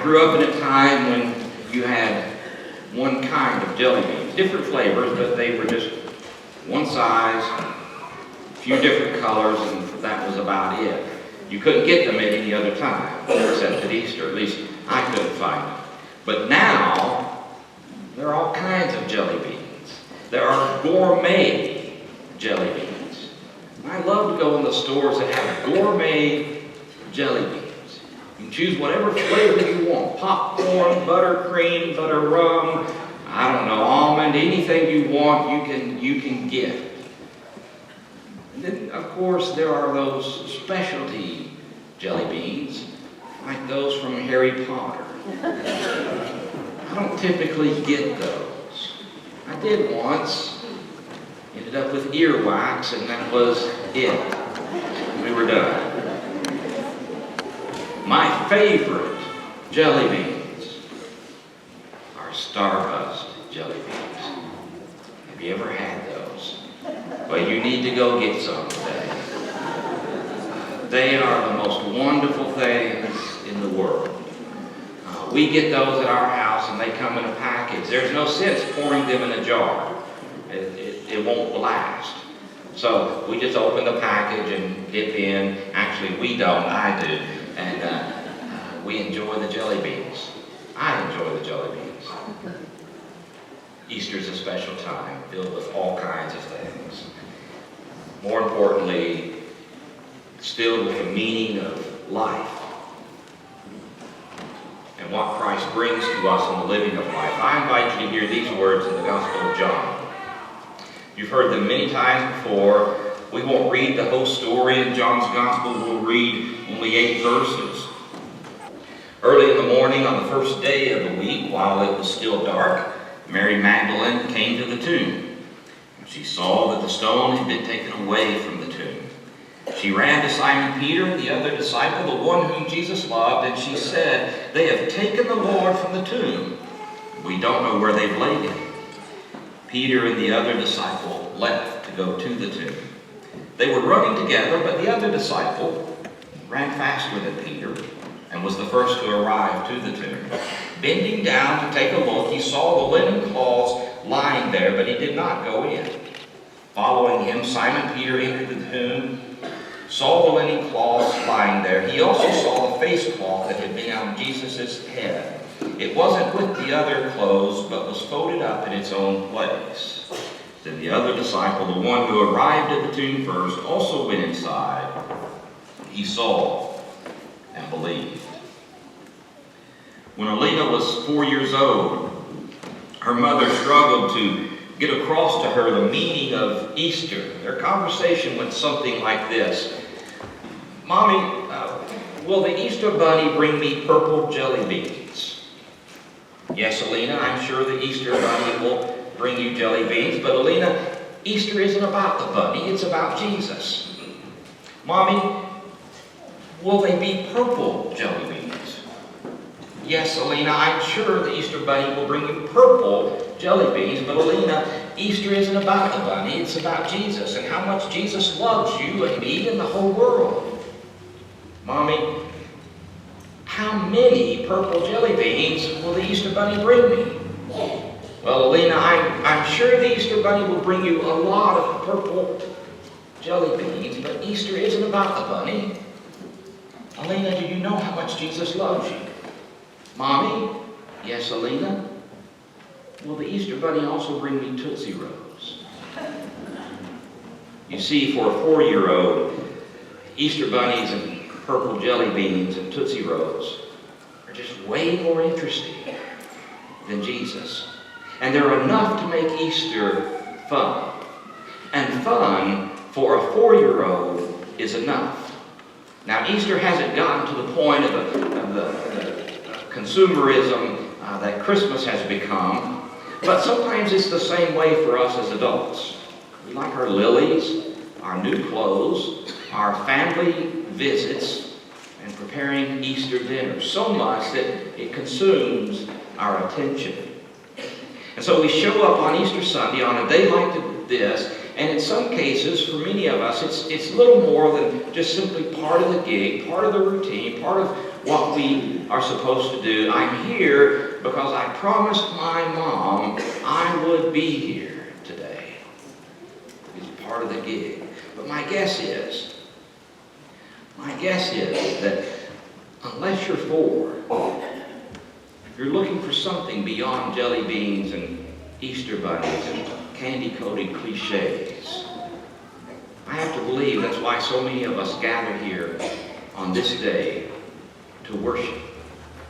I grew up in a time when you had one kind of jelly beans, different flavors, but they were just one size, a few different colors, and that was about it. You couldn't get them at any other time, except at Easter. At least I couldn't find them. But now, there are all kinds of jelly beans. There are gourmet jelly beans. I love to go in the stores that have gourmet jelly beans. You can choose whatever flavor you want. Popcorn, buttercream, butter rum, I don't know, almond, anything you want, you can get. And then, of course, there are those specialty jelly beans, like those from Harry Potter. I don't typically get those. I did once. Ended up with earwax, and that was it. We were done. My favorite jelly beans are Starburst jelly beans. Have you ever had those? Well, you need to go get some today. They are the most wonderful things in the world. We get those at our house, and they come in a package. There's no sense pouring them in a jar. It won't last. So we just open the package and dip in. Actually, we don't. I do. And we enjoy the jelly beans. I enjoy the jelly beans. Easter's a special time filled with all kinds of things. More importantly, it's filled with the meaning of life and what Christ brings to us in the living of life. I invite you to hear these words in the Gospel of John. You've heard them many times before. We won't read the whole story in John's Gospel. We'll read only 8 verses. Early in the morning on the first day of the week, while it was still dark, Mary Magdalene came to the tomb. She saw that the stone had been taken away from the tomb. She ran to Simon Peter and the other disciple, the one whom Jesus loved, and she said, "They have taken the Lord from the tomb. We don't know where they've laid him." Peter and the other disciple left to go to the tomb. They were running together, but the other disciple ran faster than Peter and was the first to arrive to the tomb. Bending down to take a look, he saw the linen cloths lying there, but he did not go in. Following him, Simon Peter entered the tomb, saw the linen cloths lying there. He also saw the face cloth that had been on Jesus' head. It wasn't with the other clothes, but was folded up in its own place. Then the other disciple, the one who arrived at the tomb first, also went inside. He saw and believed. When Alina was 4 years old, her mother struggled to get across to her the meaning of Easter. Their conversation went something like this. "Mommy, will the Easter bunny bring me purple jelly beans?" "Yes, Alina, I'm sure the Easter bunny will bring you jelly beans, but Alina, Easter isn't about the bunny, it's about Jesus." "Mommy, will they be purple jelly beans?" "Yes, Alina, I'm sure the Easter bunny will bring you purple jelly beans, but Alina, Easter isn't about the bunny, it's about Jesus and how much Jesus loves you and me and the whole world." "Mommy, how many purple jelly beans will the Easter bunny bring me?" "Well, Alina, I'm sure the Easter bunny will bring you a lot of purple jelly beans, but Easter isn't about the bunny. Alina, do you know how much Jesus loves you?" "Mommy, yes, Alina, will the Easter bunny also bring me Tootsie Rolls?" You see, for a 4-year-old, Easter bunnies and purple jelly beans and Tootsie Rolls are just way more interesting than Jesus. And they're enough to make Easter fun. And fun for a 4-year-old is enough. Now, Easter hasn't gotten to the point of the consumerism that Christmas has become, but sometimes it's the same way for us as adults. We like our lilies, our new clothes, our family visits, and preparing Easter dinner so much that it consumes our attention. And so we show up on Easter Sunday on a day like this, and in some cases, for many of us, it's little more than just simply part of the gig, part of the routine, part of what we are supposed to do. I'm here because I promised my mom I would be here today. It's part of the gig. But my guess is that unless you're 4, if you're looking for something beyond jelly beans and Easter bunnies and candy-coated cliches, I have to believe that's why so many of us gather here on this day to worship.